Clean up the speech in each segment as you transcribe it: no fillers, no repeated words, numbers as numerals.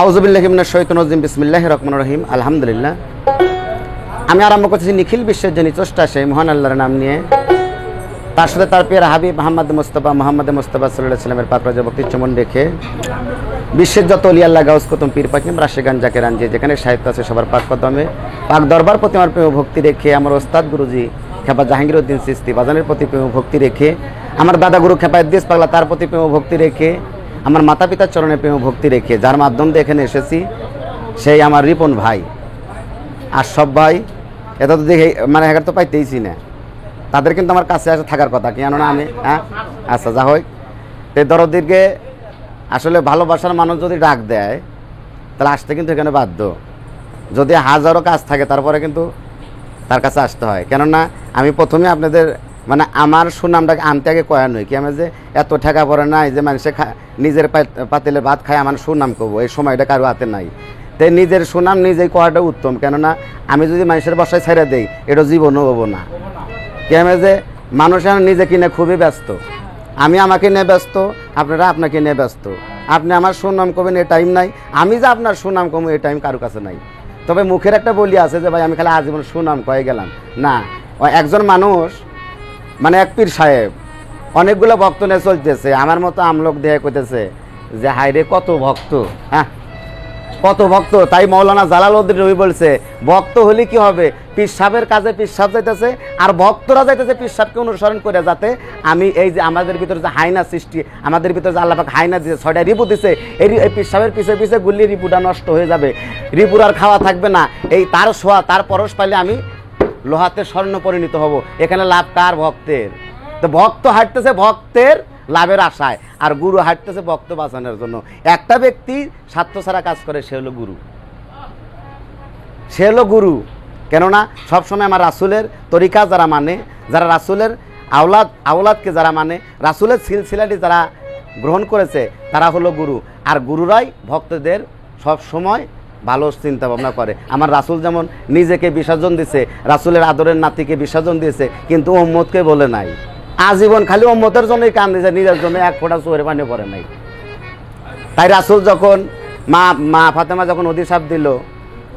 আউযুবিল্লাহি মিনাশ শাইতানির রাজিম বিসমিল্লাহির রহমানির রহিম আলহামদুলিল্লাহ। আমি আরম্ভ করতেছি নিখিল বিশ্বের যিনি স্রষ্টা সেই মহান আল্লাহর নাম নিয়ে, তার সাথে তার প্রিয় হাবিব মোহাম্মদ মুস্তাফা সাল্লাল্লাহু আলাইহি সাল্লামের পাক রাজা ভক্তির চমন রেখে বিশ্বের যত ওলি আল্লাহ গাউস কুতুব পীর পাকিম রাশেগান জাকেরান যেখানে সাহিত্য আছে সবার পাক কদমে পাক দরবার প্রতি আমার প্রেম ভক্তি রেখে, আমার ওস্তাদ গুরুজি খেপা জাহাঙ্গীরউদ্দিন চিশতি বাজানের প্রতি প্রেম ভক্তি রেখে, আমার দাদা গুরু খেপা ইদ্রিস পাগলা তার প্রতি প্রেম ভক্তি রেখে, আমার মাতা পিতার চরণে প্রেম ভক্তি রেখে, যার মাধ্যম দিয়ে এখানে এসেছি সেই আমার রিপন ভাই আর সব ভাই, এটা তো দেখে মানে এগার তো পাইতেইছি না, তাদের কিন্তু আমার কাছে আসে থাকার কথা, কেননা আমি আচ্ছা যা হয় তে দরদিরকে আসলে ভালোবাসার মানুষ যদি ডাক দেয় তাহলে আসতে কিন্তু এখানে বাধ্য, যদি হাজারো কাজ থাকে তারপরে কিন্তু তার কাছে আসতে হয়। কেননা আমি প্রথমে আপনাদের মানে আমার সুনামটাকে আনতে আগে কয়া নই কি আমি যে এত ঠেকা পড়ে নাই যে মানুষে নিজের পাতিলে ভাত খায় আমার সুনাম করবো, এই সময়টা কারো হাতে নাই। তাই নিজের সুনাম নিজেই করাটা উত্তম, কেননা আমি যদি মানুষের বাসায় ছেড়ে দেই এটা জীবনও হবো না। কেমন যে মানুষ নিজে কিনে খুবই ব্যস্ত, আমি আমাকে নিয়ে ব্যস্ত, আপনারা আপনাকে নিয়ে ব্যস্ত, আপনি আমার সুনাম করবেন এ টাইম নাই, আমি যে আপনার সুনাম করবো এ টাইম কারো কাছে নাই। তবে মুখের একটা বলি আছে যে ভাই আমি খালি আজীবন সুনাম কয়ে গেলাম না, একজন মানুষ মানে এক পীর সাহেব অনেকগুলো ভক্ত নিয়ে চলতেছে, আমার মতো আমলোক দেয়া করতেছে যে হায়রে কত ভক্ত, হ্যাঁ কত ভক্ত। তাই মৌলানা জালালউদ্দিন রুমি বলছে ভক্ত হলে কি হবে, পীর সাহেবের কাজে পীর সাহেব যাইতেছে আর ভক্তরা যাইতেছে পীর সাহেবকে অনুসরণ করে, যাতে আমি এই যে আমাদের ভিতরে যে হাইনা সৃষ্টি, আমাদের ভিতরে যে আল্লাহ পাক হাইনা দিয়েছে 6টা রিপু দিছে, এই পীর সাহেবের পিছে পিছে গুল্লি রিপুটা নষ্ট হয়ে যাবে, রিপুর আর খাওয়া থাকবে না, এই তার ছোঁয়া তার পরশ পাইলে আমি লোহাতে স্বর্ণ পরিণত হব। এখানে লাভ কার? ভক্তের। তো ভক্ত হাঁটতেছে ভক্তের লাভের আশায়, আর গুরু হাঁটতেছে ভক্ত বাঁচানোর জন্য। একটা ব্যক্তি স্বার্থ ছাড়া কাজ করে সে হলো গুরু, সে হলো গুরু। কেননা সবসময় আমার রাসূলের তরিকা যারা মানে, যারা রাসূলের আওলাদকে যারা মানে, রাসূলের সিলসিলাটি যারা গ্রহণ করেছে তারা হলো গুরু, আর গুরুরাই ভক্তদের সব সময় ভালো চিন্তা ভাবনা করে। আমার রাসূল যেমন নিজেকে বিসর্জন দিয়েছে, রাসূলের আদরের নাতিকে বিসর্জন দিয়েছে, কিন্তু উম্মতকে বলে নাই। আজীবন খালি উম্মতের জন্যই কান দিয়েছে, নিজের জন্য এক ফোঁটা চোখের পানি পড়ে নাই। তাই রাসূল যখন মা ফাতেমা যখন অধিশাপ দিল,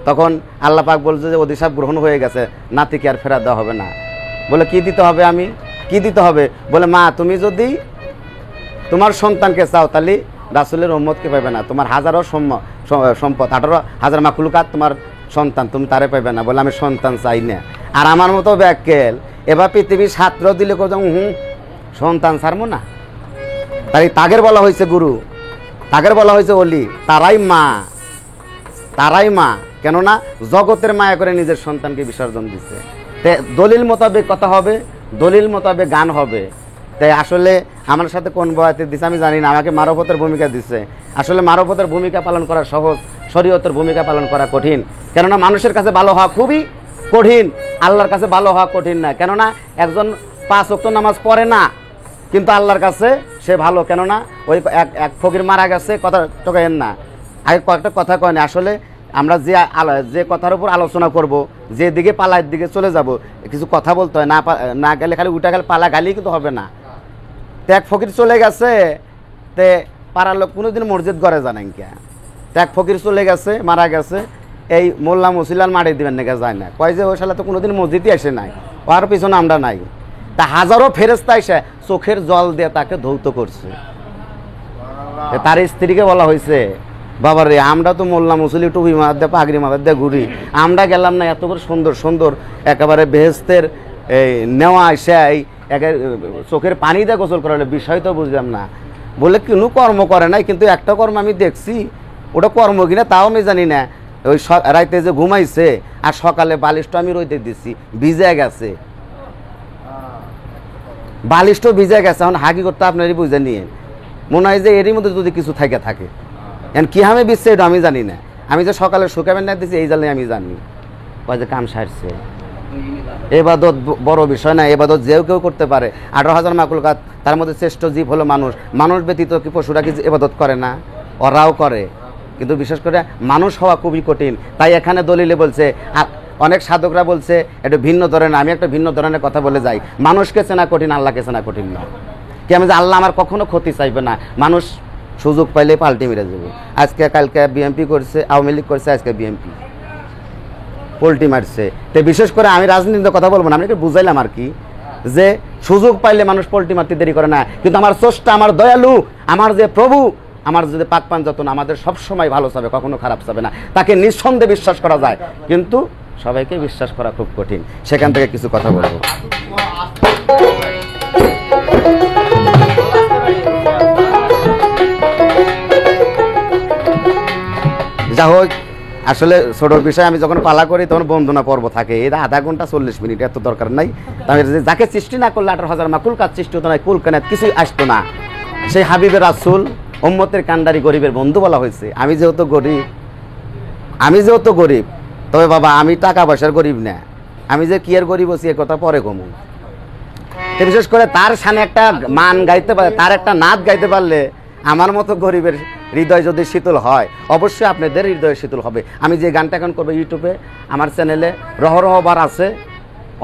তখন আল্লাহ পাক বলছে যে অধিশাপ গ্রহণ হয়ে গেছে, নাতিকে আর ফেরত দেওয়া হবে না। বলে কি দিতে হবে? আমি কি দিতে হবে? বলে মা তুমি যদি তোমার সন্তানকে চাও তাহলে রাসূলের উম্মতকে পাবে না, তোমার হাজারো সম্পদ 18,000 মাখলুকাত তোমার সন্তান, তুমি তারে পাবে না। বলে আমি সন্তান চাই না। আর আমার মতো ব্যাকেল এবার পৃথিবীর ছাত্র দিলে কোথাও সন্তান ছাড়বো না। তাই তাগের বলা হয়েছে গুরু, তাগের বলা হয়েছে অলি, তারাই মা, কেননা জগতের মায়া করে নিজের সন্তানকে বিসর্জন দিচ্ছে। দলিল মোতাবেক কথা হবে, দলিল মোতাবেক গান হবে। তাই আসলে আমার সাথে কোন বয়াতে দিচ্ছে আমি জানি না, আমাকে মারফতের ভূমিকা দিচ্ছে। আসলে মারফতের ভূমিকা পালন করা সহজ, শরীয়তের ভূমিকা পালন করা কঠিন। কেননা মানুষের কাছে ভালো হওয়া খুবই কঠিন, আল্লাহর কাছে ভালো হওয়া কঠিন না। কেননা একজন 5 ওয়াক্ত নামাজ পড়ে না, কিন্তু আল্লাহর কাছে সে ভালো। কেননা ওই এক ফকির মারা গেছে, কথা টোকাইন না, আগে কয়েকটা কথা কয় না। আসলে আমরা যে কথার উপর আলোচনা করব, যে দিকে পালার দিকে চলে যাব, কিছু কথা বলতে হয়, না গেলে খালি উঠা গেলে পালা গালি কিন্তু হবে না। তো এক ফকির চলে গেছে, তে পাড়ার লোক কোনোদিন মসজিদ ঘরে জানেন কে, তো এক ফকির চলে গেছে, মারা গেছে, এই মোল্লা মুসিলান মারি দিবেন নাকি যায় না, কয় যে ওই শালা তো কোনোদিন মসজিদই আসে নাই, ওর পিছনে আমরা নাই। তা হাজারো ফেরেশতা এসে চোখের জল দিয়ে তাকে ধৌত করছে। তার স্ত্রীকে বলা হয়েছে বাবা রে, আমরা তো মোল্লা মুসলি টুপি মার দিয়ে পাগড়ি মার দিয়ে ঘুরি, আমরা গেলাম না এত করে সুন্দর সুন্দর একেবারে বেহেস্তের নেওয়া এসে এই চোখের পানি দিয়ে গোসল করালে, বিষয় তো বুঝলাম না। বলে কোনো কর্ম করে নাই, কিন্তু একটা কর্ম আমি দেখছি, ওটা কর্ম কিনা তাও আমি জানি না। ওই রাইতে যে ঘুমাইছে আর সকালে বালিশটা আমি রইতে দিচ্ছি, ভিজে গেছে, বালিশটাও ভিজে গেছে। এখন হাকি করতে আপনারই বুঝে নিয়ে মনে হয় যে এরই মধ্যে যদি কিছু থাকে এখন কি হামে বিচ্ছে এটা আমি জানি না। আমি যে সকালে শুকাবেন না দিচ্ছি এই জানলে আমি জানি কয় যে কাম সারছে। এবাদত বড় বিষয় না, এবাদত যেও কেউ করতে পারে। 18,000 মাখলুকাত, তার মধ্যে শ্রেষ্ঠ জীব হলো মানুষ। মানুষ ব্যতীত কি পশুরা কি এবাদত করে না? ওরাও করে, কিন্তু বিশেষ করে মানুষ হওয়া খুবই কঠিন। তাই এখানে দলিলে বলছে, অনেক সাধকরা বলছে একটু ভিন্ন ধরনের, আমি একটা ভিন্ন ধরনের কথা বলে যাই। মানুষকে চেনা কঠিন, আল্লাহকে চেনা কঠিন না। কি আমি যে আল্লাহ আমার কখনো ক্ষতি চাইবে না, মানুষ সুযোগ পাইলে পাল্টে মেরে যাবো। আজকে কালকে বিএনপি করছে, আওয়ামী লীগ করছে, আজকে বিএনপি পোল্টি মারছে। তো বিশেষ করে আমি রাজনীতিতে কথা বলবো না, আমি একটু বুঝাইলাম আর কি, যে সুযোগ পাইলে মানুষ পোল্টি মারতে দেরি করে না, কিন্তু আমার স্রষ্টা, আমার দয়ালু, আমার যে প্রভু, আমার যে পাকপান যতন আমাদের সবসময় ভালো চাবে, কখনো খারাপ চাবে না। তাকে নিঃসন্দেহে বিশ্বাস করা যায়, কিন্তু সবাইকে বিশ্বাস করা খুব কঠিন। সেখান থেকে কিছু কথা বলবো। যা হোক, আসলে ছোট বিষয়, আমি যখন পালা করি তখন বন্দনা পর্ব থাকে, এটা আধা ঘন্টা 40 মিনিট, এত দরকার নাই। যাকে সৃষ্টি না করলে 18,000 মাকুল কাজ সৃষ্টি হতো না, কুল কানাত কিছুই আসতো না। সেই হাবিবের রাসূল, উম্মতের কান্ডারি, গরিবের বন্ধু বলা হয়েছে। আমি যেহেতু গরিব, তবে বাবা আমি টাকা পয়সার গরিব না, আমি যে কি এর গরিব আছি এ কথা পরে কমু। বিশেষ করে তার সামনে একটা মান গাইতে পারে, তার একটা নাচ গাইতে পারলে আমার মতো গরিবের হৃদয় যদি শীতল হয়, অবশ্যই আপনাদের হৃদয় শীতল হবে। আমি যে গানটা এখন করবো, ইউটিউবে আমার চ্যানেলে রহরহবার আছে,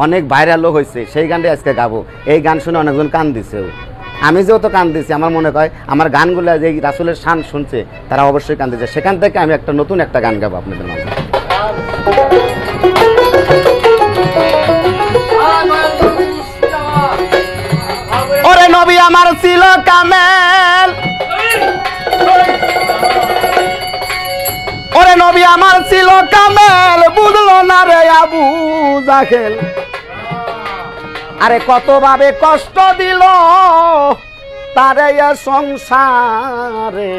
অনেক ভাইরালও হয়েছে, সেই গানটা আজকে গাবো। এই গান শুনে অনেকজন কান দিছেও, আমি যেহেতু কান দিছি, আমার মনে হয় আমার গানগুলো যে রাসূলের শান শুনছে তারা অবশ্যই কান দিচ্ছে। সেখান থেকে আমি একটা নতুন একটা গান গাবো আপনাদের মাঝে। ওরে নবী আমার ছিল কামেল, ওরে নবী আমার ছিল কামেল, বুঝলো না রে আবু জাহেল। আরে কত ভাবে কষ্ট দিল তারে সংসারে,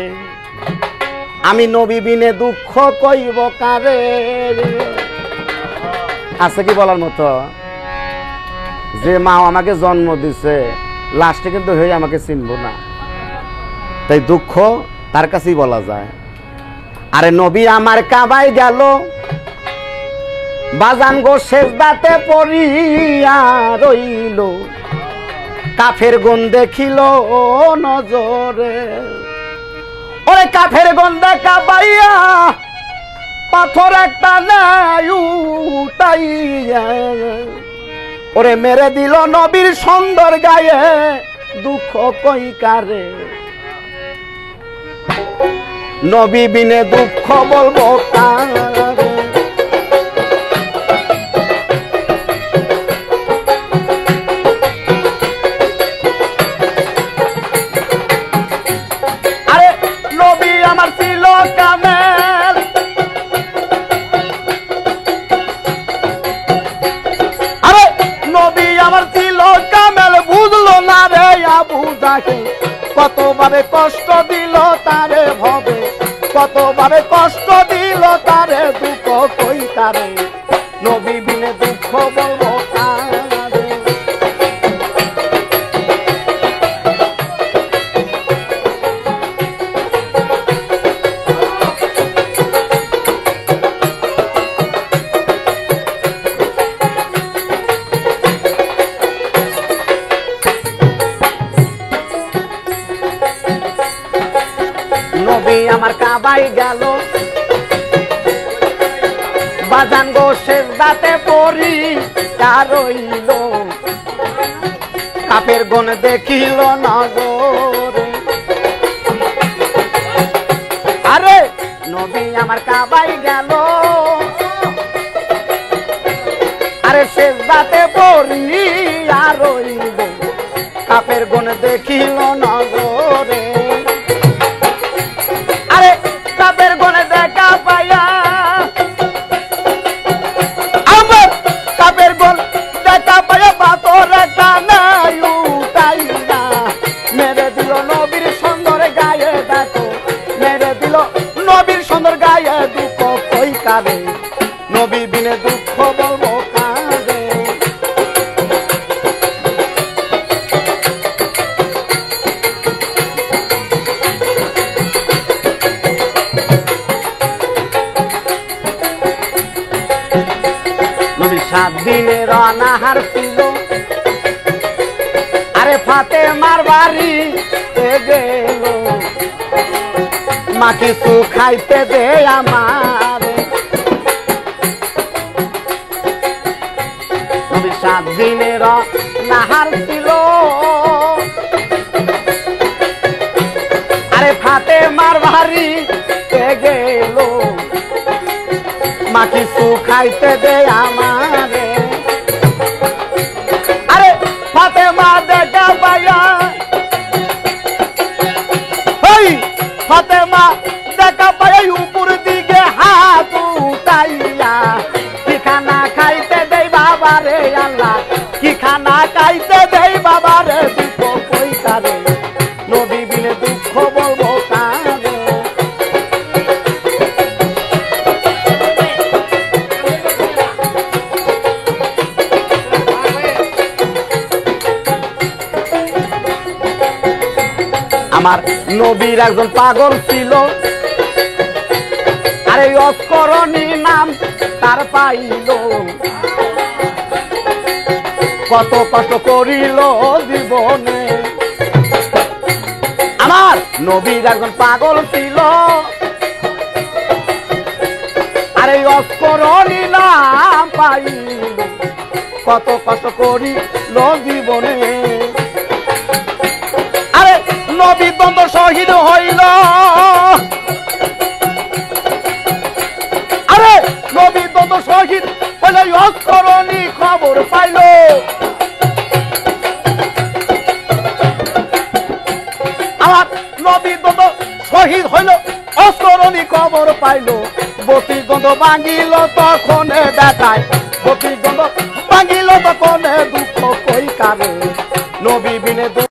আমি নবী বিনে দুঃখ কইব কারে। আছে কি বলার মতো? যে মা আমাকে জন্ম দিছে, লাস্টে কিন্তু হয়ে আমাকে চিনবো না, তাই দুঃখ তার কাছেই বলা যায়। আরে নবী আমার কাবায় গেল, বাজান গো সেজদাতে পড়িয়া রইল, কাফের গুণ দেখিল নজরে। ওরে কাফের গুণ দেখা পাইয়া পাথর একটা নাই উঠাইয়া, ওরে মেরে দিল নবীর সুন্দর গায়ে, দুঃখ কই কারে। নবী বিনে দুঃখ বলবো কারে। আরে নবী আমার ছিল কামেল, আরে নবী আমার ছিল কামেল, বুঝলো না রে আবু জাহেল। কতভাবে কষ্ট দিল তারে ভবে, কতভাবে কষ্ট দিল তারে, দুঃখ কই কারে। নবী বিনে দুঃখ বলবো কারে। নবী আমার কাবাই গেল, বাজান গো সেজদাতে পড়ি রইল, কাফের গুণ দেখিল নজরে। আরে নবী আমার কাবাই গেল, আরে সেজদাতে পড়ি রইল, কাফের গুণ দেখিল নজরে। আরে কাফের গুণ দেখা পাইয়া, আমার কাফের গুণ দেখা পাইয়া পাথর একটা নাই উঠাইয়া, মেরে দিল নবীর সুন্দর গায়ে, দেখো মেরে দিল নবীর সুন্দর গায়ে, দুঃখ কই কারে। নবী বিনে দুঃখ বলবো কারে। নবী 7 দিনের অনাহার ছিল, আরে ফাতেমার বাড়ি গেল, মা কিছু খাইতে দে আমার। নবী 7 দিনের অনাহার ছিল, আরে আরে ফাতেমার বাড়ি গেল মা কিছু খাইতে দে আমারে আরে ফাতেমা দেখা পাইয়া ওই ফাতেমা দেখা পাইয়া উপর দিকে হাত উঠাইয়া কি খানা খাইতে দেই বাবা রে আল্লাহ কি খানা খাইতে দেই বাবা রে দুঃখ কইতারে নবী বিনে দুঃখ বলবো কারে আমার নবীর একজন পাগল ছিল আরে অস্করণী নাম তার পাইল কত কষ্ট করিল জীবনে আমার নবীর একজন পাগল ছিল আরে অস্করণী নাম পাইল কত কষ্ট করিল জীবনে আরে নবী দ্বন্দ্ব শহীদ হইল আরে নবী দ্বন্দ্ব শহীদ হইল অস্করণী খবর পাইল আমার নবী দ্বন্দ্ব শহীদ হইল অস্করণী খবর পাইল বতি দ্বন্দ্ব ভাঙিল তখন দেখায় বতি দ্বন্দ্ব ভাঙিল তখন দুঃখ কই কারে নবী বিনে